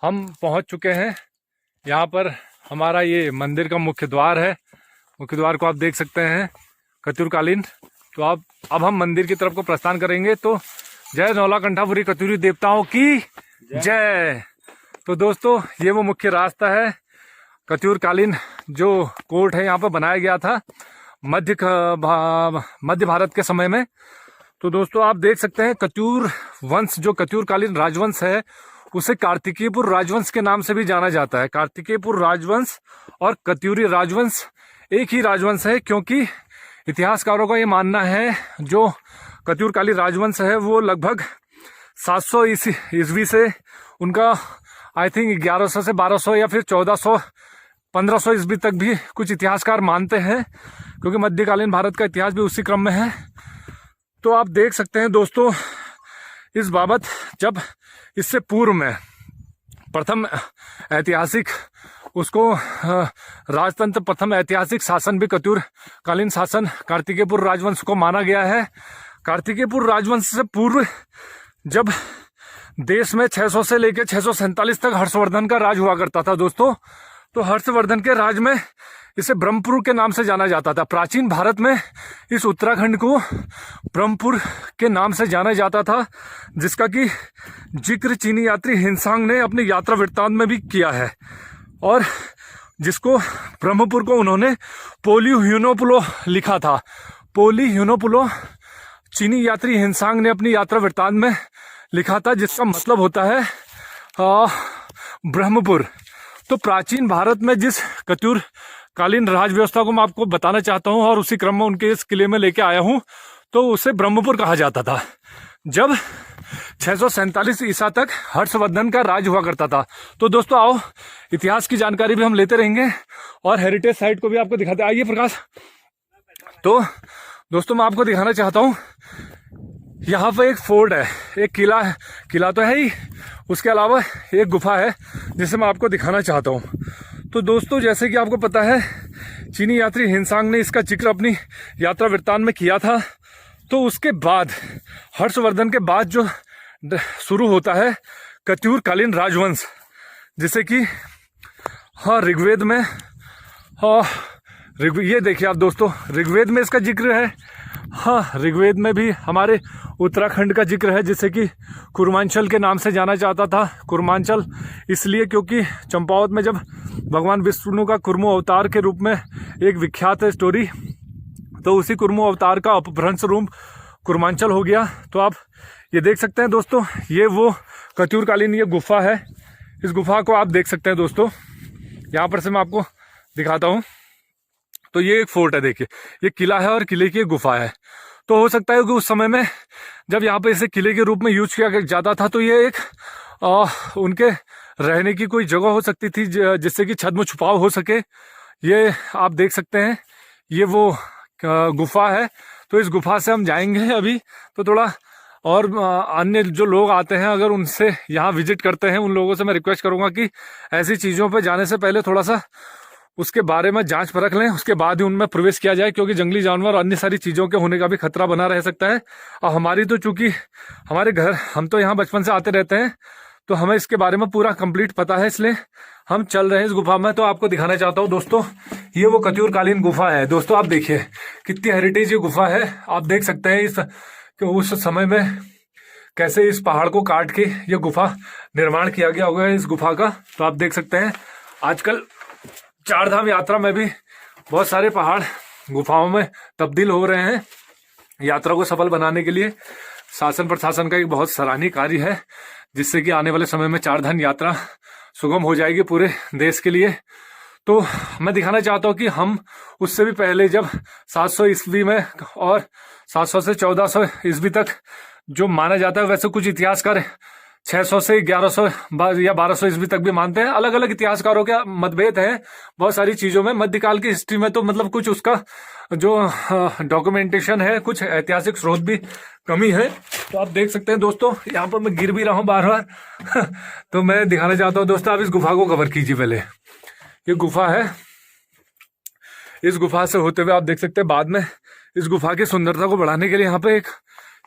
हम पहुंच चुके हैं यहाँ पर। हमारा ये मंदिर का मुख्य द्वार है। मुख्य द्वार को आप देख सकते हैं कत्यूरकालीन। तो अब हम मंदिर की तरफ को प्रस्थान करेंगे। तो जय नौलाकंठापुरी कत्यूरी देवताओं की जय। तो दोस्तों ये वो मुख्य रास्ता है। कत्यूरकालीन जो कोर्ट है यहाँ पर बनाया गया था मध्य भारत के समय में। तो दोस्तों आप देख सकते हैं कत्यूर वंश जो कत्यूरकालीन राजवंश है उसे कार्तिकेयपुर राजवंश के नाम से भी जाना जाता है। कार्तिकेयपुर राजवंश और कत्यूरी राजवंश एक ही राजवंश है, क्योंकि इतिहासकारों का ये मानना है जो कत्यूरकालीन राजवंश है वो लगभग 700 ईस्वी से उनका आई थिंक 1100 से 1200 या फिर 1400 1500 ईस्वी तक भी कुछ इतिहासकार मानते हैं, क्योंकि मध्यकालीन भारत का इतिहास भी उसी क्रम में है। तो आप देख सकते हैं दोस्तों इस बाबत, जब इससे पूर्व में प्रथम ऐतिहासिक उसको राजतंत्र प्रथम ऐतिहासिक शासन भी कत्यूरकालीन शासन कार्तिकेयपुर राजवंश को माना गया है। कार्तिकेयपुर राजवंश से पूर्व जब देश में 600 से लेकर 647 तक हर्षवर्धन का राज हुआ करता था दोस्तों, तो हर्षवर्धन के राज में इसे ब्रह्मपुर के नाम से जाना जाता था। प्राचीन भारत में इस उत्तराखंड को ब्रह्मपुर के नाम से जाना जाता था, जिसका कि जिक्र चीनी यात्री हिनसांग ने अपनी यात्रा वृत्तांत में भी किया है, और जिसको ब्रह्मपुर को उन्होंने पोलिह्युनोपुलो लिखा था। पोलिह्युनोपुलो चीनी यात्री हिनसांग ने अपनी यात्रा वृत्तांत में लिखा था, जिसका मतलब होता है ब्रह्मपुर। तो प्राचीन भारत में जिस कत्यूरकालीन राज व्यवस्था को मैं आपको बताना चाहता हूं और उसी क्रम में उनके इस किले में लेके आया हूं, तो उसे ब्रह्मपुर कहा जाता था। जब 647 ईसा तक हर्षवर्धन का राज हुआ करता था। तो दोस्तों आओ इतिहास की जानकारी भी हम लेते रहेंगे और हेरिटेज साइट को भी आपको दिखाते। आइए प्रकाश। तो दोस्तों मैं आपको दिखाना चाहता हूं, यहाँ पर एक फोर्ट है, एक किला तो है ही, उसके अलावा एक गुफा है जिसे मैं आपको दिखाना चाहता हूँ। तो दोस्तों जैसे कि आपको पता है चीनी यात्री हिनसांग ने इसका जिक्र अपनी यात्रा वृत्तांत में किया था। तो उसके बाद हर्षवर्धन के बाद जो शुरू होता है कत्यूरकालीन राजवंश, जिसे कि ऋग्वेद में ये देखिए आप दोस्तों, ऋग्वेद में इसका जिक्र है। ऋग्वेद में भी हमारे उत्तराखंड का जिक्र है, जिसे कि कुर्मांचल के नाम से जाना जाता था। कुर्मांचल इसलिए क्योंकि चंपावत में जब भगवान विष्णु का कुर्मो अवतार के रूप में एक विख्यात है स्टोरी, तो उसी कुर्मो अवतार का अपभ्रंश रूप कुर्मांचल हो गया। तो आप ये देख सकते हैं दोस्तों, ये वो कत्यूरकालीन ये गुफा है। इस गुफा को आप देख सकते हैं दोस्तों, यहाँ पर से मैं आपको दिखाता हूँ। तो ये एक फोर्ट है, देखिए ये किला है और किले की एक गुफा है। तो हो सकता है कि उस समय में जब यहाँ पे इसे किले के रूप में यूज किया जाता था, तो ये एक उनके रहने की कोई जगह हो सकती थी जिससे कि छद्म छुपाव हो सके। ये आप देख सकते हैं ये वो गुफा है। तो इस गुफा से हम जाएंगे अभी। तो थोड़ा और अन्य जो लोग आते हैं अगर उनसे यहाँ विजिट करते हैं, उन लोगों से मैं रिक्वेस्ट करूंगा कि ऐसी चीज़ों पर जाने से पहले थोड़ा सा उसके बारे में जांच परख लें, उसके बाद ही उनमें प्रवेश किया जाए, क्योंकि जंगली जानवर और अन्य सारी चीज़ों के होने का भी खतरा बना रह सकता है। और हमारी तो चूंकि हमारे घर हम तो यहाँ बचपन से आते रहते हैं, तो हमें इसके बारे में पूरा कंप्लीट पता है, इसलिए हम चल रहे हैं इस गुफा में। तो आपको दिखाना चाहता हूँ दोस्तों, ये वो कत्यूरकालीन गुफा है। दोस्तों आप देखिए कितनी हेरिटेज ये गुफा है। आप देख सकते हैं उस समय में कैसे इस पहाड़ को काट के ये गुफा निर्माण किया गया होगा इस गुफा का। तो आप देख सकते हैं आजकल चारधाम यात्रा में भी बहुत सारे पहाड़ गुफाओं में तब्दील हो रहे हैं। यात्रा को सफल बनाने के लिए शासन प्रशासन का एक बहुत सराहनीय कार्य है, जिससे कि आने वाले समय में चारधाम यात्रा सुगम हो जाएगी पूरे देश के लिए। तो मैं दिखाना चाहता हूँ कि हम उससे भी पहले जब 700 ईस्वी में और 700 से 1400 ईस्वी तक जो माना जाता है, वैसे कुछ इतिहासकार 600 से 1100 या 1200 ईस्वी तक भी मानते हैं। अलग अलग इतिहासकारों के मतभेद है बहुत सारी चीजों में। मध्यकाल की हिस्ट्री में तो मतलब कुछ उसका जो डॉक्यूमेंटेशन है, कुछ ऐतिहासिक स्रोत भी कमी है। तो आप देख सकते हैं दोस्तों, यहाँ पर मैं गिर भी रहा हूँ बार बार तो मैं दिखाना चाहता हूँ दोस्तों, आप इस गुफा को कवर कीजिए पहले। ये गुफा है, इस गुफा से होते हुए आप देख सकते हैं बाद में इस गुफा की सुंदरता को बढ़ाने के लिए यहाँ पे एक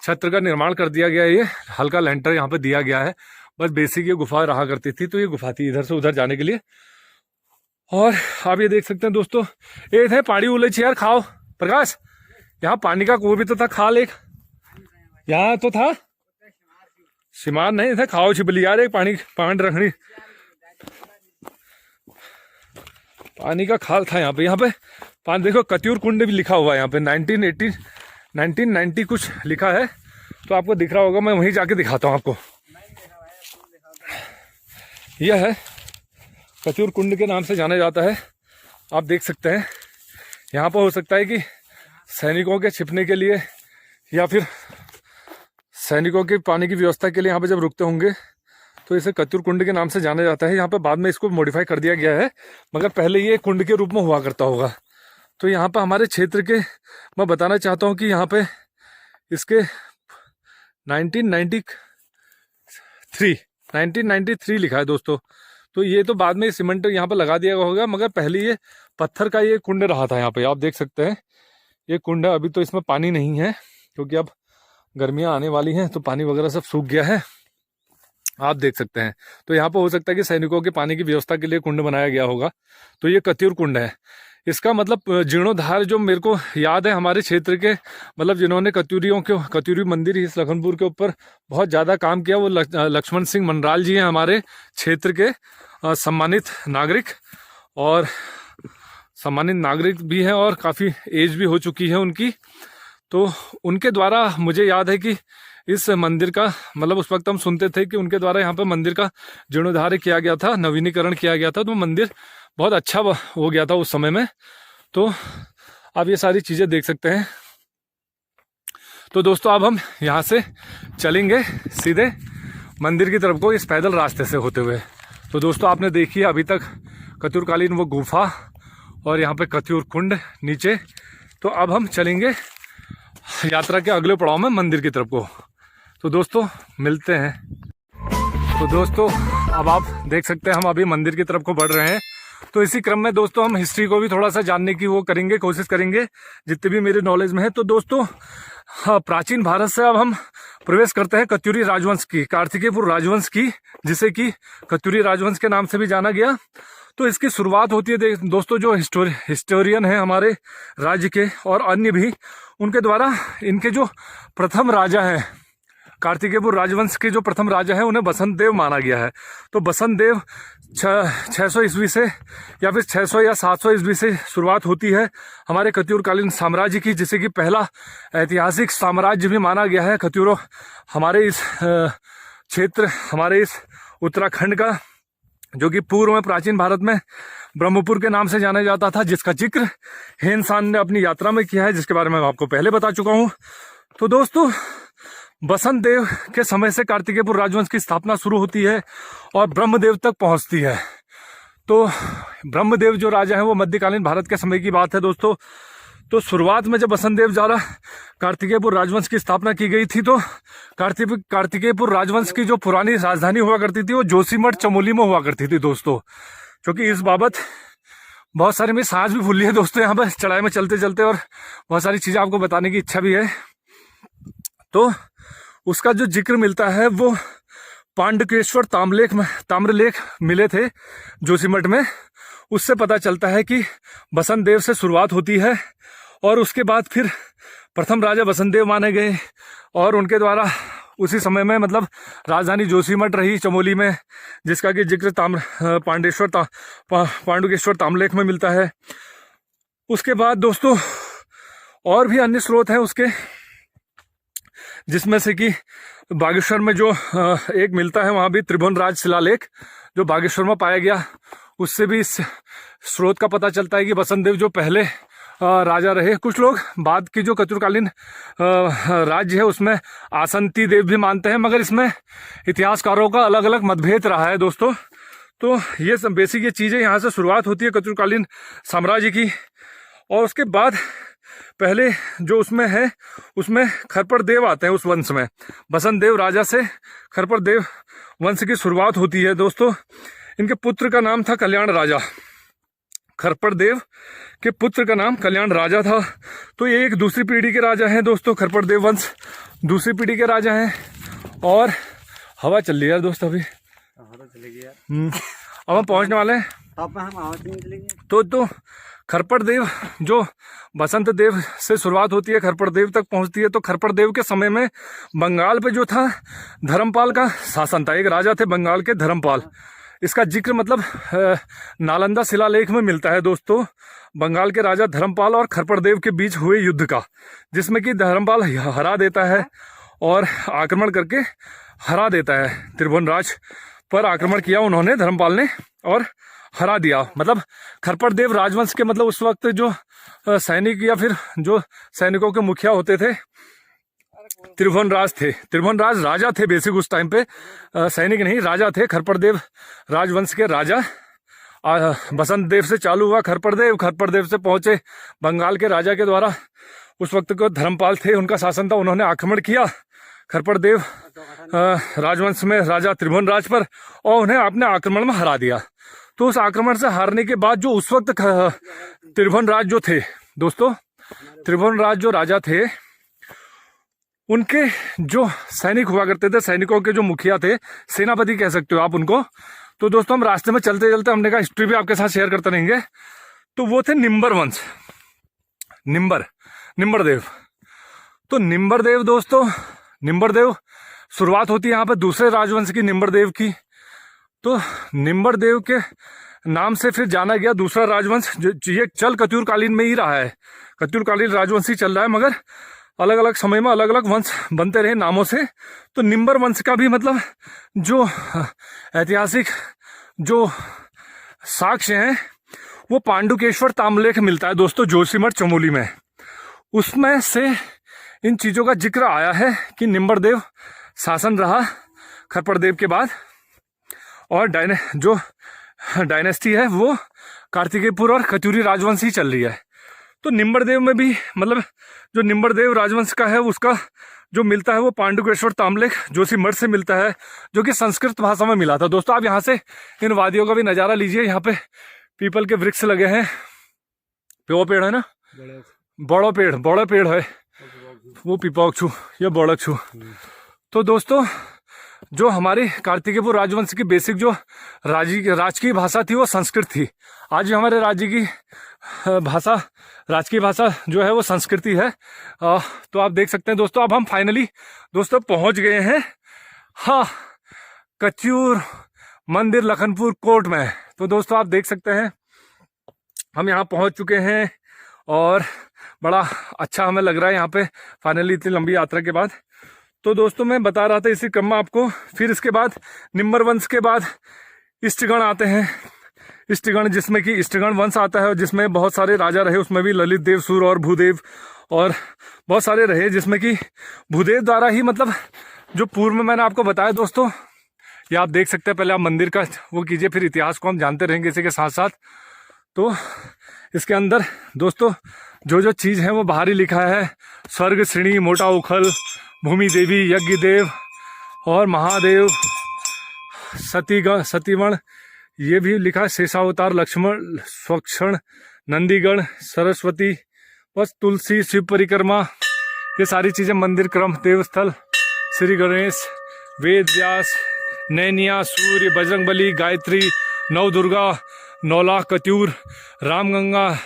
छत्र का निर्माण कर दिया गया है। ये हल्का लेंटर यहाँ पे दिया गया है। बस बेसिक ये गुफा रहा करती थी। तो ये गुफा थी इधर से उधर जाने के लिए। और आप ये देख सकते हैं दोस्तों, ये थे पहाड़ी उलझ यार, खाओ प्रकाश, यहाँ पानी का कुआं भी तो था, खाल एक यहाँ तो था, सिमान नहीं था, खाओ छिपली यार, एक पानी रखनी, पानी का खाल था यहाँ पे पानी। देखो कत्यूर कुंड भी लिखा हुआ है यहाँ पे, 1990 कुछ लिखा है, तो आपको दिख रहा होगा। मैं वहीं जाके दिखाता हूँ आपको। यह है कत्यूर कुंड के नाम से जाना जाता है। आप देख सकते हैं यहाँ पर हो सकता है कि सैनिकों के छिपने के लिए या फिर सैनिकों के पानी की व्यवस्था के लिए यहाँ पे जब रुकते होंगे तो इसे कत्यूर कुंड के नाम से जाना जाता है। यहाँ पे बाद में इसको मॉडिफाई कर दिया गया है, मगर पहले ये कुंड के रूप में हुआ करता होगा। तो यहाँ पे हमारे क्षेत्र के, मैं बताना चाहता हूँ कि यहाँ पे इसके 1993 लिखा है दोस्तों। तो ये तो बाद में सीमेंट यहाँ पे लगा दिया होगा, मगर पहले ये पत्थर का ये कुंड रहा था। यहाँ पे आप देख सकते हैं ये कुंड है। अभी तो इसमें पानी नहीं है क्योंकि अब गर्मियाँ आने वाली हैं तो पानी वगैरह सब सूख गया है, आप देख सकते हैं। तो यहाँ पे हो सकता है कि सैनिकों के पानी की व्यवस्था के लिए कुंड बनाया गया होगा। तो ये कत्यूर कुंड है। इसका मतलब जीर्णोद्धार जो मेरे को याद है हमारे क्षेत्र के, मतलब जिन्होंने कत्यूरी मंदिर इस लखनपुर के ऊपर बहुत ज़्यादा काम किया, वो लक्ष्मण सिंह मनराल जी हैं, हमारे क्षेत्र के सम्मानित नागरिक, और सम्मानित नागरिक भी हैं और काफ़ी एज भी हो चुकी है उनकी। तो उनके द्वारा मुझे याद है कि इस मंदिर का, मतलब उस वक्त हम सुनते थे कि उनके द्वारा यहाँ पर मंदिर का जीर्णोद्धार किया गया था, नवीनीकरण किया गया था। तो मंदिर बहुत अच्छा हो गया था उस समय में। तो आप ये सारी चीज़ें देख सकते हैं। तो दोस्तों अब हम यहाँ से चलेंगे सीधे मंदिर की तरफ को, इस पैदल रास्ते से होते हुए। तो दोस्तों आपने देखी अभी तक कत्यूरकालीन वो गुफा और यहाँ पे कत्यूर कुंड नीचे। तो अब हम चलेंगे यात्रा के अगले पड़ाव में मंदिर की तरफ को। तो दोस्तों मिलते हैं। तो दोस्तों अब आप देख सकते हैं हम अभी मंदिर की तरफ को बढ़ रहे हैं। तो इसी क्रम में दोस्तों हम हिस्ट्री को भी थोड़ा सा जानने की कोशिश करेंगे जितने भी मेरे नॉलेज में है। तो दोस्तों प्राचीन भारत से अब हम प्रवेश करते हैं कत्यूरी राजवंश की, कार्तिकेयपुर राजवंश की, जिसे कि कत्यूरी राजवंश के नाम से भी जाना गया। तो इसकी शुरुआत होती है दोस्तों, जो हिस्टोरियन है हमारे राज्य के और अन्य भी, उनके द्वारा इनके जो प्रथम राजा हैं, कार्तिकेयपुर राजवंश के जो प्रथम राजा है उन्हें बसंत देव माना गया है। तो बसंत देव 600 ईस्वी से या फिर 600 या 700 ईस्वी से शुरुआत होती है हमारे कत्यूरकालीन साम्राज्य की, जिसे कि पहला ऐतिहासिक साम्राज्य भी माना गया है कत्यूरों, हमारे इस क्षेत्र, हमारे इस उत्तराखंड का, जो कि पूर्व में प्राचीन भारत में ब्रह्मपुर के नाम से जाना जाता था, जिसका जिक्र हेनसान ने अपनी यात्रा में किया है, जिसके बारे में मैं आपको पहले बता चुका हूँ। तो दोस्तों बसंत देव के समय से कार्तिकेयपुर राजवंश की स्थापना शुरू होती है और ब्रह्मदेव तक पहुंचती है। तो ब्रह्मदेव जो राजा है वो मध्यकालीन भारत के समय की बात है दोस्तों। तो शुरुआत में जब बसंत देव द्वारा कार्तिकेयपुर राजवंश की स्थापना की गई थी, तो कार्तिकेयपुर राजवंश की जो पुरानी राजधानी हुआ करती थी वो जोशीमठ चमोली में हुआ करती थी दोस्तों। क्योंकि इस बाबत बहुत सारी मेरी सांस भी फूली है दोस्तों यहाँ पर चढ़ाई में चलते चलते, और बहुत सारी चीज़ें आपको बताने की इच्छा भी है। तो उसका जो जिक्र मिलता है वो पांडुकेश्वर ताम्रलेख मिले थे जोशीमठ में, उससे पता चलता है कि बसंत देव से शुरुआत होती है। और उसके बाद फिर प्रथम राजा बसंत देव माने गए और उनके द्वारा उसी समय में, मतलब राजधानी जोशीमठ रही चमोली में, जिसका कि जिक्र पांडुकेश्वर ताम्रलेख में मिलता है। उसके बाद दोस्तों और भी अन्य स्रोत हैं उसके, जिसमें से कि बागेश्वर में जो एक मिलता है, वहाँ भी त्रिभुवनराज शिलालेख जो बागेश्वर में पाया गया, उससे भी इस स्रोत का पता चलता है कि बसंत देव जो पहले राजा रहे। कुछ लोग बाद की जो कत्यूरकालीन राज्य है उसमें आसंती देव भी मानते हैं, मगर इसमें इतिहासकारों का अलग अलग मतभेद रहा है दोस्तों। तो ये सब बेसिक ये चीज़ें, यहाँ से शुरुआत होती है कत्यूरकालीन साम्राज्य की। और उसके बाद पहले जो उसमें है, उसमें खरपड़ देव आते हैं उस वंश में। बसंत देव राजा से खरपड़ देव वंश की शुरुआत होती है दोस्तों। इनके पुत्र का नाम था कल्याण राजा। खरपड़ देव के पुत्र का नाम कल्याण राजा था। तो ये एक दूसरी पीढ़ी के राजा हैं दोस्तों, खरपड़ देव वंश दूसरी पीढ़ी के राजा हैं। और हवा चल रही है यार दोस्त अभी। हवा चलेगी यार। अब हम पहुंचने वाले हैं टॉप में, हम हवा चलेंगे। तो खरपड़ देव जो बसंत देव से शुरुआत होती है खरपड़ देव तक पहुंचती है। तो खरपड़ देव के समय में बंगाल पे जो था धर्मपाल का शासन था। एक राजा थे बंगाल के धर्मपाल। इसका जिक्र मतलब नालंदा शिलालेख में मिलता है दोस्तों, बंगाल के राजा धर्मपाल और खरपड़ देव के बीच हुए युद्ध का, जिसमें कि धर्मपाल हरा देता है और आक्रमण करके हरा देता है। त्रिभुवनराज पर आक्रमण किया उन्होंने, धर्मपाल ने, और हरा दिया। मतलब खरपड़ देव राजवंश के मतलब उस वक्त जो सैनिक या फिर जो सैनिकों के मुखिया होते थे त्रिभुवनराज थे। त्रिभुवनराज राजा थे बेसिक उस टाइम पे, सैनिक नहीं राजा थे। खरपड़ देव राजवंश के राजा। बसंत देव से चालू हुआ खरपड़ देव से पहुंचे बंगाल के राजा के द्वारा, उस वक्त को धर्मपाल थे, उनका शासन था। उन्होंने आक्रमण किया खरपड़ देव राजवंश में राजा त्रिभुवनराज पर और उन्हें अपने आक्रमण में हरा दिया। तो उस आक्रमण से हारने के बाद जो उस वक्त त्रिभुवनराज जो थे दोस्तों, त्रिभुवनराज जो राजा थे, उनके जो सैनिक हुआ करते थे, सैनिकों के जो मुखिया थे, सेनापति कह सकते हो आप उनको। तो दोस्तों हम रास्ते में चलते चलते हमने कहा हिस्ट्री भी आपके साथ शेयर करते रहेंगे। तो वो थे निम्बर वंश, निम्बर देव। तो निम्बर देव दोस्तों, निम्बर देव शुरुआत होती है यहाँ पे दूसरे राजवंश की, निम्बर देव की। तो निम्बर देव के नाम से फिर जाना गया दूसरा राजवंश, जो ये चल कत्यूर कालीन में ही रहा है। कत्यूर कालीन राजवंश ही चल रहा है, मगर अलग अलग समय में अलग अलग वंश बनते रहे नामों से। तो निम्बर वंश का भी मतलब जो ऐतिहासिक जो साक्ष्य हैं वो पांडुकेश्वर ताम्रलेख मिलता है दोस्तों जोशीमठ चमोली में। उसमें से इन चीज़ों का जिक्र आया है कि निम्बर देव शासन रहा खरपड़ देव के बाद, और जो डायनेस्टी है वो कार्तिकेयपुर और कत्यूरी राजवंश ही चल रही है। तो निम्बर देव में भी मतलब जो निम्बर देव राजवंश का है उसका जो मिलता है वो पांडुकेश्वर ताम्रलेख जोशीमठ से मिलता है, जो कि संस्कृत भाषा में मिला था। दोस्तों आप यहाँ से इन वादियों का भी नज़ारा लीजिए। यहाँ पे पीपल के वृक्ष लगे हैं, वो पेड़ है ना, बड़ा पेड़ है वो पीपाक्षु या बड़क्षु। तो दोस्तों जो हमारी कार्तिकेयपुर राजवंश की बेसिक जो राजकीय भाषा थी वो संस्कृत थी। आज भी हमारे राज्य की भाषा, राजकीय भाषा जो है वो संस्कृति है। तो आप देख सकते हैं दोस्तों, अब हम फाइनली दोस्तों पहुंच गए हैं हाँ कत्यूर मंदिर लखनपुर कोर्ट में। तो दोस्तों आप देख सकते हैं हम यहाँ पहुंच चुके हैं और बड़ा अच्छा हमें लग रहा है यहाँ पे फाइनली इतनी लंबी यात्रा के बाद। तो दोस्तों मैं बता रहा था इसी क्रम में आपको, फिर इसके बाद निम्बर वंश के बाद इष्टगण आते हैं। इष्टगण जिसमें कि इष्टगण वंश आता है, जिसमें बहुत सारे राजा रहे, उसमें भी ललित देव, सूर और भूदेव और बहुत सारे रहे, जिसमें कि भूदेव द्वारा ही मतलब जो पूर्व में मैंने आपको बताया दोस्तों, ये आप देख सकते हैं। पहले आप मंदिर का वो कीजिए, फिर इतिहास को हम जानते रहेंगे इसी के साथ साथ। तो इसके अंदर दोस्तों जो जो चीज़ है वो बाहर ही लिखा है। स्वर्ग श्रेणी, मोटा उखल, भूमि देवी, यज्ञ देव और महादेव, सतीगण, ये भी लिखा है। शेषावतार, लक्ष्मण, स्वक्षण, नंदीगण, सरस्वती, बस तुलसी, शिव परिक्रमा, ये सारी चीज़ें मंदिर क्रम, देवस्थल, श्री गणेश, वेद व्यास, नैनिया, सूर्य, बजरंगबली, गायत्री, नवदुर्गा, नौला, कत्यूर, रामगंगा,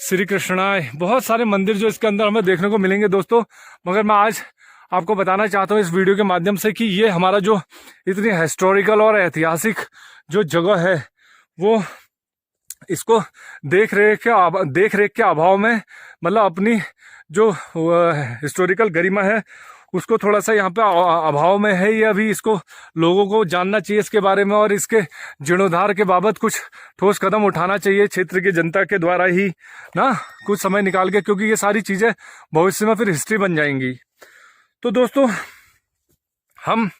श्री कृष्णाय, बहुत सारे मंदिर जो इसके अंदर हमें देखने को मिलेंगे दोस्तों। मगर मैं आज आपको बताना चाहता हूँ इस वीडियो के माध्यम से कि ये हमारा जो इतनी हिस्टोरिकल और ऐतिहासिक जो जगह है वो इसको देख रेख के अभाव में मतलब अपनी जो हिस्टोरिकल गरिमा है उसको थोड़ा सा यहाँ पे अभाव में है। ये अभी इसको लोगों को जानना चाहिए इसके बारे में, और इसके जीर्णोद्धार के बाबत कुछ ठोस कदम उठाना चाहिए क्षेत्र की जनता के द्वारा ही ना, कुछ समय निकाल के, क्योंकि ये सारी चीज़ें भविष्य में फिर हिस्ट्री बन जाएंगी। तो दोस्तों हम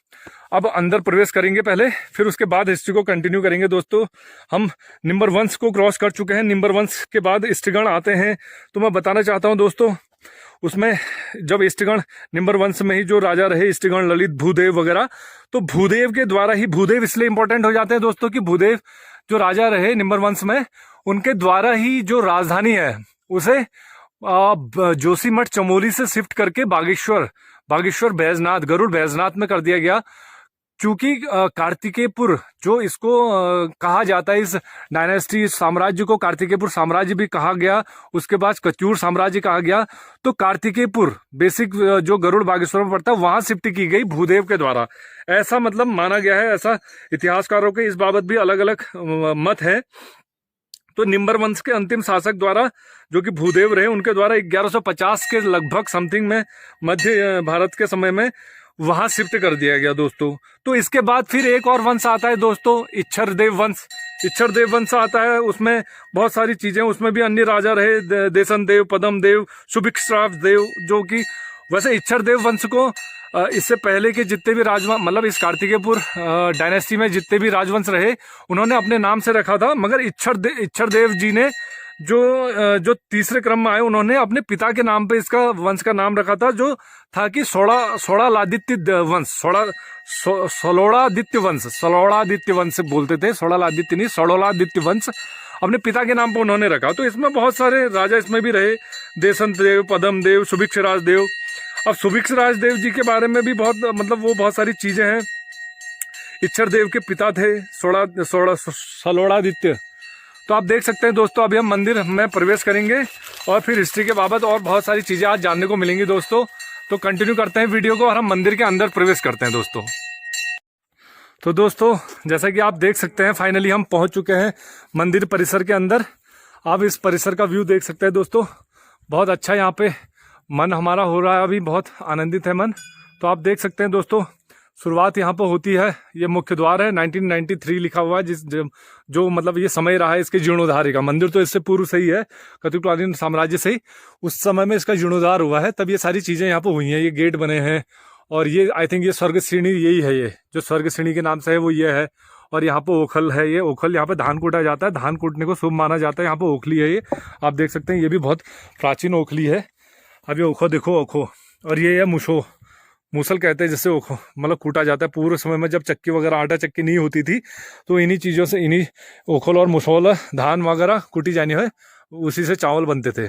अब अंदर प्रवेश करेंगे पहले, फिर उसके बाद हिस्ट्री को कंटिन्यू करेंगे। दोस्तों हम निम्बर वंश को क्रॉस कर चुके हैं, निम्बर वंश के बाद इष्टगण आते हैं। तो मैं बताना चाहता हूं दोस्तों, उसमें जब इष्टगण निम्बर वंश में ही जो राजा रहे इष्टगण, ललित, भूदेव वगैरह, तो भूदेव के द्वारा ही, भूदेव इसलिए इंपॉर्टेंट हो जाते हैं दोस्तों कि भूदेव जो राजा रहे निम्बर वंश में, उनके द्वारा ही जो राजधानी है उसे जोशीमठ चमोली से शिफ्ट करके बागेश्वर बैजनाथ, गरुड़ बैजनाथ में कर दिया गया। चूंकि कार्तिकेयपुर जो इसको कहा जाता है, इस डायनेस्टी साम्राज्य को कार्तिकेयपुर साम्राज्य भी कहा गया, उसके बाद कत्यूर साम्राज्य कहा गया। तो कार्तिकेयपुर बेसिक जो गरुड़ बागेश्वर में पड़ता है वहां शिफ्ट की गई भूदेव के द्वारा, ऐसा मतलब माना गया है। ऐसा इतिहासकारों के इस बाबत भी अलग अलग मत है। तो निम्बर वंश के अंतिम शासक द्वारा, जो कि भूदेव रहे, उनके द्वारा 1150 के लगभग समथिंग में मध्य भारत के समय में वहां शिफ्ट कर दिया गया दोस्तों। तो इसके बाद फिर एक और वंश आता है दोस्तों, इच्छरदेव वंश। इच्छरदेव वंश आता है, उसमें बहुत सारी चीजें, उसमें भी अन्य राजा रहे, देशन देव, पदम देव, सुभिक्षराव देव, जो कि वैसे इच्छरदेव वंश को इससे पहले के जितने भी राजवंश, मतलब इस कार्तिकेयपुर डायनेस्टी में जितने भी राजवंश रहे, उन्होंने अपने नाम से रखा था। मगर इच्छरदेव जी ने जो तीसरे क्रम में आए, उन्होंने अपने पिता के नाम पे इसका वंश का नाम रखा था, जो था कि सोड़ालादित्य वंश, सलोड़ादित्य वंश, सलोड़ादित्य वंश बोलते थे, सोड़ालादित्य नहीं, सलोड़ादित्य वंश अपने पिता के नाम पर उन्होंने रखा। तो इसमें बहुत सारे राजा इसमें भी रहे, देशन देव, पदम देव, सुभिक्षराज देव। अब सुभिक्षराज देव जी के बारे में भी बहुत, मतलब वो बहुत सारी चीजें हैं। इच्छरदेव के पिता थे सलोड़ादित्य। तो आप देख सकते हैं दोस्तों, अभी हम मंदिर में प्रवेश करेंगे और फिर हिस्ट्री के बाबत और बहुत सारी चीजें आज जानने को मिलेंगी दोस्तों। तो कंटिन्यू करते हैं वीडियो को और हम मंदिर के अंदर प्रवेश करते हैं दोस्तों। तो दोस्तों, जैसा कि आप देख सकते हैं, फाइनली हम पहुंच चुके हैं मंदिर परिसर के अंदर। आप इस परिसर का व्यू देख सकते हैं दोस्तों, बहुत अच्छा यहाँ पे मन हमारा हो रहा है, अभी बहुत आनंदित है मन। तो आप देख सकते हैं दोस्तों, शुरुआत यहाँ पर होती है, ये मुख्य द्वार है, 1993 लिखा हुआ है, जो मतलब ये समय रहा है इसके जीर्णोद्धार का। मंदिर तो इससे पूर्व से ही है, कत्यूरकालीन साम्राज्य से ही उस समय में इसका जीर्णोद्धार हुआ है, तब ये सारी चीजें यहाँ पर हुई हैं। ये गेट बने हैं और ये आई थिंक ये स्वर्ग श्रेणी यही है, ये जो स्वर्ग श्रेणी के नाम से है वो ये है। और यहाँ पे ओखल है, ये ओखल, यहाँ पे धान कूटा जाता है, धान कूटने को शुभ माना जाता है। यहाँ पे ओखली है, ये आप देख सकते हैं, ये भी बहुत प्राचीन ओखली है। अब ये ओखो देखो, ओखो, और ये है मुसो, मूसल कहते हैं जिससे ओखो मतलब कूटा जाता है। पूर्व समय में जब चक्की वगैरह, आटा चक्की नहीं होती थी, तो इन्हीं चीज़ों से, इन्हीं ओखल और मुसोल, धान वगैरह कूटी जानी है, उसी से चावल बनते थे।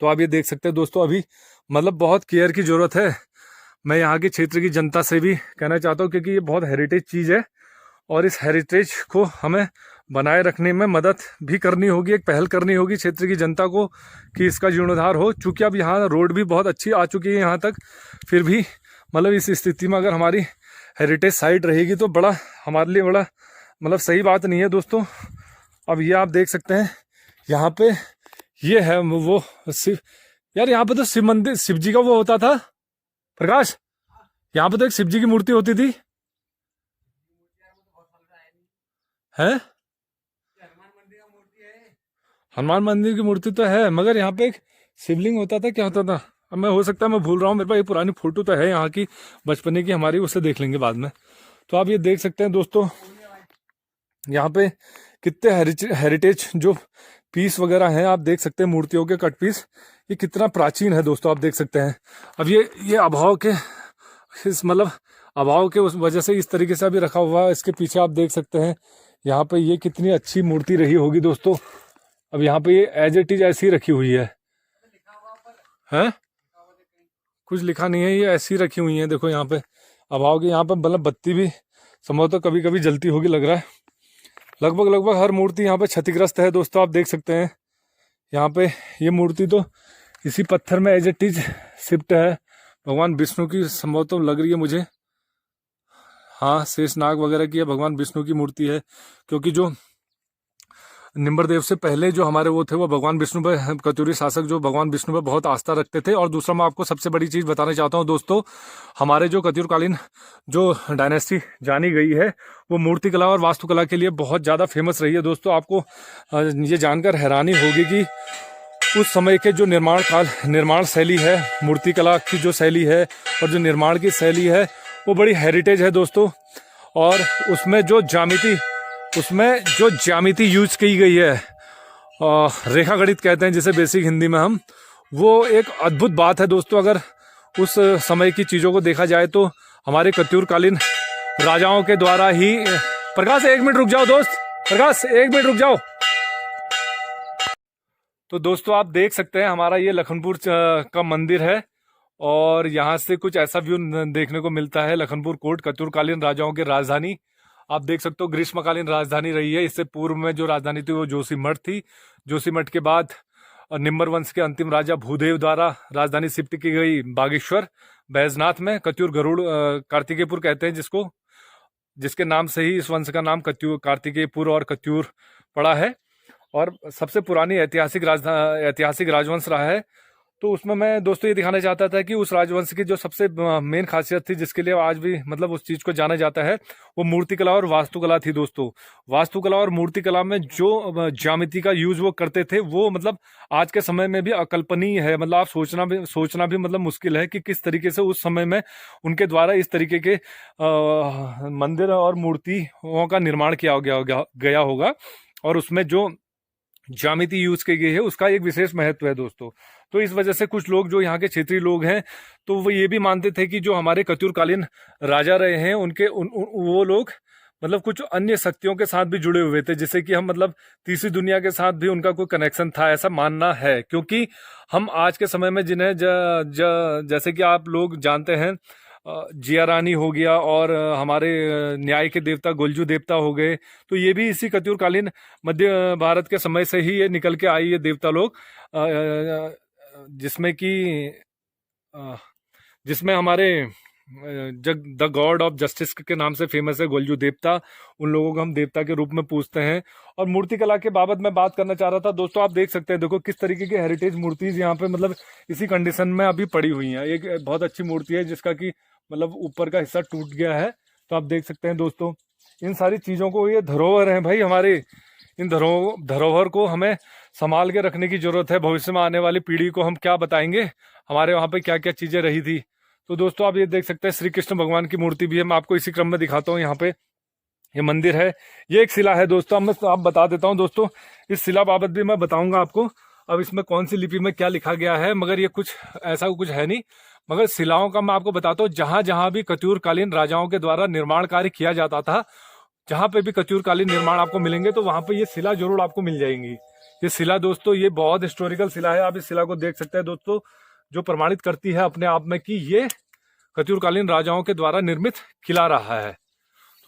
तो आप ये देख सकते हैं दोस्तों, अभी मतलब बहुत केयर की ज़रूरत है। मैं यहाँ के क्षेत्र की जनता से भी कहना चाहता हूँ, क्योंकि ये बहुत हेरिटेज चीज़ है और इस हेरिटेज को हमें बनाए रखने में मदद भी करनी होगी, एक पहल करनी होगी क्षेत्र की जनता को कि इसका जीर्णोद्धार हो। चूँकि अब यहाँ रोड भी बहुत अच्छी आ चुकी है यहाँ तक, फिर भी मतलब इस स्थिति में अगर हमारी हेरिटेज साइट रहेगी तो बड़ा हमारे लिए बड़ा मतलब सही बात नहीं है दोस्तों। अब ये आप देख सकते हैं, यहाँ पे ये है वो शिव, यार यहाँ पे तो शिव मंदिर, शिव जी का वो होता था प्रकाश, यहाँ पे तो एक शिव जी की मूर्ति होती थी, है हनुमान मंदिर की मूर्ति तो है, मगर यहाँ पे एक शिवलिंग होता था, क्या होता था, अब मैं हो सकता है मैं भूल रहा हूँ, मेरे पास एक पुरानी फोटो तो है यहाँ की बचपने की हमारी, उसे देख लेंगे बाद में। तो आप ये देख सकते हैं दोस्तों, यहाँ पे कितने हेरिटेज जो पीस वगैरह हैं, आप देख सकते हैं मूर्तियों के कट पीस, ये कितना प्राचीन है दोस्तों, आप देख सकते हैं। अब ये अभाव के इस मतलब अभाव के उस वजह से इस तरीके से अभी रखा हुआ है। इसके पीछे आप देख सकते हैं यहाँ पे ये कितनी अच्छी मूर्ति रही होगी दोस्तों। अब यहाँ पे ये एज इट इज ऐसी रखी हुई है, हैं कुछ लिखा नहीं है, ये ऐसी रखी हुई है। देखो यहाँ पे अभाव के, यहाँ पे मतलब बत्ती भी संभवतः कभी कभी जलती होगी लग रहा है। लगभग हर मूर्ति यहाँ पे क्षतिग्रस्त है दोस्तों, आप देख सकते हैं। यहाँ पे ये मूर्ति तो इसी पत्थर में एज इट इज शिफ्ट है, भगवान विष्णु की संभवतः लग रही है मुझे, हाँ शेषनाग वगैरह की है, भगवान विष्णु की मूर्ति है। क्योंकि जो निम्बरदेव से पहले जो हमारे वो थे, वो भगवान विष्णु पे, कत्यूरी शासक जो भगवान विष्णु पे बहुत आस्था रखते थे। और दूसरा मैं आपको सबसे बड़ी चीज़ बताना चाहता हूँ दोस्तों, हमारे जो कत्यूरकालीन जो डायनेस्टी जानी गई है, वो मूर्तिकला और वास्तुकला के लिए बहुत ज़्यादा फेमस रही है दोस्तों। आपको ये जानकर हैरानी होगी कि उस समय के जो निर्माण शैली है, मूर्तिकला की जो शैली है और जो निर्माण की शैली है, वो बड़ी हेरिटेज है दोस्तों। और उसमें जो ज्यामिति यूज की गई है, रेखा गणित कहते हैं जिसे बेसिक हिंदी में हम, वो एक अद्भुत बात है दोस्तों। अगर उस समय की चीज़ों को देखा जाए तो हमारे कत्यूरकालीन राजाओं के द्वारा ही। प्रकाश एक मिनट रुक जाओ दोस्त, प्रकाश एक मिनट रुक जाओ। तो दोस्तों आप देख सकते हैं, हमारा ये लखनपुर का मंदिर है और यहाँ से कुछ ऐसा व्यू देखने को मिलता है। लखनपुर कोट कत्यूरकालीन राजाओं की राजधानी, आप देख सकते हो, ग्रीष्मकालीन राजधानी रही है। इससे पूर्व में जो राजधानी थी वो जोशीमठ थी। जोशीमठ के बाद निम्बर वंश के अंतिम राजा भूदेव द्वारा राजधानी शिफ्ट की गई बागेश्वर बैजनाथ में। कत्यूर गरुड़ कार्तिकेयपुर कहते हैं जिसको, जिसके नाम से ही इस वंश का नाम कार्तिकेयपुर और कत्यूर पड़ा है। और सबसे पुरानी ऐतिहासिक राजवंश रहा है। तो उसमें मैं दोस्तों ये दिखाना चाहता था कि उस राजवंश की जो सबसे मेन खासियत थी, जिसके लिए आज भी मतलब उस चीज को जाना जाता है, वो मूर्तिकला और वास्तुकला थी दोस्तों। वास्तुकला और मूर्तिकला में जो ज्यामिति का यूज वो करते थे वो मतलब आज के समय में भी अकल्पनीय है। मतलब आप सोचना भी मतलब मुश्किल है कि किस तरीके से उस समय में उनके द्वारा इस तरीके के मंदिर और मूर्तियों का निर्माण किया गया होगा। और उसमें जो ज्यामिति यूज की गई है उसका एक विशेष महत्व है दोस्तों। तो इस वजह से कुछ लोग जो यहाँ के क्षेत्रीय लोग हैं तो वो ये भी मानते थे कि जो हमारे कत्यूरकालीन राजा रहे हैं वो लोग मतलब कुछ अन्य शक्तियों के साथ भी जुड़े हुए थे, जिससे कि हम मतलब तीसरी दुनिया के साथ भी उनका कोई कनेक्शन था, ऐसा मानना है। क्योंकि हम आज के समय में जिन्हें जैसे कि आप लोग जानते हैं, जिया रानी हो गया और हमारे न्याय के देवता गोलजू देवता हो गए, तो ये भी इसी कत्यूरकालीन मध्य भारत के समय से ही ये निकल के आई ये देवता लोग, जिसमें हमारे द गॉड ऑफ जस्टिस के नाम से फेमस है गोलजू देवता। उन लोगों को हम देवता के रूप में पूजते हैं। और मूर्तिकला के बाबत मैं बात करना चाह रहा था दोस्तों। आप देख सकते हैं, देखो किस तरीके की हेरिटेज मूर्तिज यहाँ पे मतलब इसी कंडीशन में अभी पड़ी हुई हैं। एक बहुत अच्छी मूर्ति है जिसका कि मतलब ऊपर का हिस्सा टूट गया है, तो आप देख सकते हैं दोस्तों। इन सारी चीजों को, ये धरोहर है भाई हमारे, इन धरोहर को हमें संभाल के रखने की जरूरत है। भविष्य में आने वाली पीढ़ी को हम क्या बताएंगे हमारे वहां पे क्या क्या चीजें रही थी। तो दोस्तों आप ये देख सकते हैं श्री कृष्ण भगवान की मूर्ति भी है। मैं आपको इसी क्रम में दिखाता हूँ। यहाँ पे ये मंदिर है, ये एक शिला है दोस्तों। मैं आप बता देता हूँ दोस्तों, इस शिला बाबत भी मैं बताऊंगा आपको। अब इसमें कौन सी लिपि में क्या लिखा गया है, मगर ये कुछ ऐसा कुछ है नहीं, मगर शिलाओं का मैं आपको बताता हूँ। जहां जहां भी कत्यूरकालीन राजाओं के द्वारा निर्माण कार्य किया जाता था, जहां पे भी कत्यूरकालीन निर्माण आपको मिलेंगे तो वहां पे ये शिला जरूर आपको मिल जाएंगी। ये शिला दोस्तों, ये बहुत हिस्टोरिकल शिला है। आप इस शिला को देख सकते हैं दोस्तों, जो प्रमाणित करती है अपने आप में कि ये कत्यूरकालीन राजाओं के द्वारा निर्मित किला रहा है।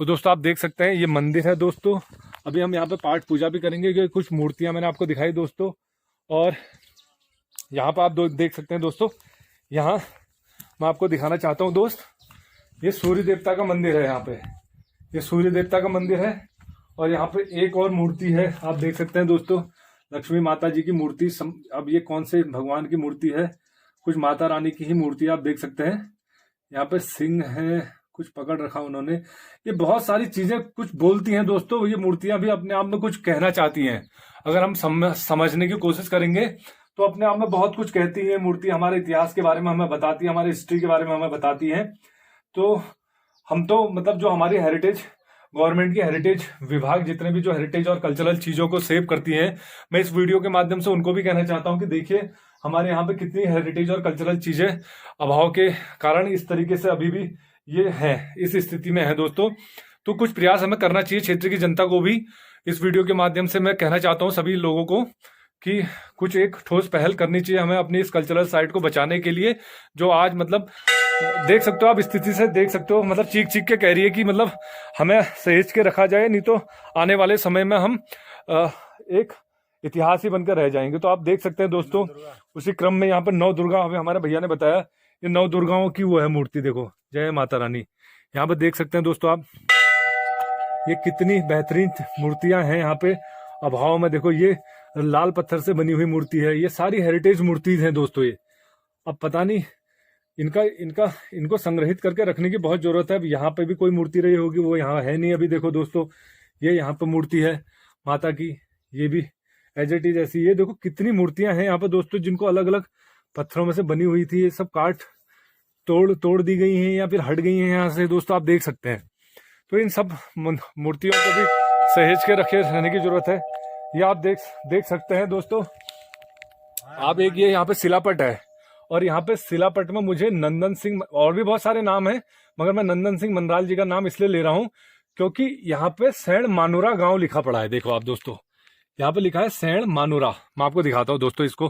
तो दोस्तों आप देख सकते हैं ये मंदिर है दोस्तों। अभी हम यहाँ पे पाठ पूजा भी करेंगे, क्योंकि कुछ मूर्तियां मैंने आपको दिखाई दोस्तों। और यहाँ पर आप देख सकते हैं दोस्तों, यहाँ मैं आपको दिखाना चाहता हूँ दोस्त, ये सूर्य देवता का मंदिर है। यहाँ पे ये सूर्य देवता का मंदिर है। और यहाँ पे एक और मूर्ति है, आप देख सकते हैं दोस्तों, लक्ष्मी माता जी की मूर्ति। अब ये कौन से भगवान की मूर्ति है, कुछ माता रानी की ही मूर्ति आप देख सकते हैं। यहाँ पे सिंह है, कुछ पकड़ रखा उन्होंने। ये बहुत सारी चीजें कुछ बोलती हैं दोस्तों। ये मूर्तियां भी अपने आप में कुछ कहना चाहती हैं। अगर हम समझने की कोशिश करेंगे तो अपने आप में बहुत कुछ कहती है मूर्ति। हमारे इतिहास के बारे में हमें बताती है, हमारे हिस्ट्री के बारे में हमें बताती है। तो हम तो मतलब जो हमारी हेरिटेज, गवर्नमेंट की हेरिटेज विभाग जितने भी जो हेरिटेज और कल्चरल चीजों को सेव करती है, मैं इस वीडियो के माध्यम से उनको भी कहना चाहता हूं कि देखिए हमारे यहाँ पे कितनी हेरिटेज और कल्चरल चीजें अभाव के कारण इस तरीके से अभी भी ये है, इस स्थिति में है दोस्तों। तो कुछ प्रयास हमें करना चाहिए, क्षेत्र की जनता को भी इस वीडियो के माध्यम से मैं कहना चाहता हूँ सभी लोगों को कि कुछ एक ठोस पहल करनी चाहिए हमें अपनी इस कल्चरल साइट को बचाने के लिए, जो आज मतलब देख सकते हो आप स्थिति से देख सकते हो, मतलब चीख चीख के कह रही है कि मतलब हमें सहेज के रखा जाए, नहीं तो आने वाले समय में हम एक इतिहास ही बनकर रह जाएंगे। तो आप देख सकते हैं दोस्तों, उसी क्रम में यहाँ पर 9 दुर्गा, हमें हमारे भैया ने बताया, ये 9 दुर्गाओं की वो है मूर्ति। देखो, जय माता रानी। यहाँ पर देख सकते हैं दोस्तों आप, ये कितनी बेहतरीन मूर्तियां हैं यहाँ पे अभाव में। देखो ये लाल पत्थर से बनी हुई मूर्ति है, ये सारी हेरिटेज मूर्तिज हैं दोस्तों। ये अब पता नहीं इनको संग्रहित करके रखने की बहुत जरूरत है। अब यहाँ पे भी कोई मूर्ति रही होगी, वो यहाँ है नहीं अभी। देखो दोस्तों, ये यहाँ पे मूर्ति है माता की, ये भी एज इट इज ऐसी। ये देखो कितनी मूर्तियां हैं यहाँ पे दोस्तों, जिनको अलग अलग पत्थरों में से बनी हुई थी। ये सब काट तोड़ दी गई हैं या फिर हट गई हैं यहाँ से दोस्तों, आप देख सकते हैं। तो इन सब मूर्तियों को भी सहेज के रखे रहने की जरूरत है। ये आप देख सकते हैं दोस्तों आप, एक ये यहाँ पे शिलापट है, और यहाँ पे शिलापट में मुझे नंदन सिंह, और भी बहुत सारे नाम हैं, मगर मैं नंदन सिंह मनराल जी का नाम इसलिए ले रहा हूँ क्योंकि यहाँ पे सैण मानुरा गांव लिखा पड़ा है। देखो आप दोस्तों, यहाँ पे लिखा है सैण मानुरा। मैं आपको दिखाता हूँ दोस्तों इसको,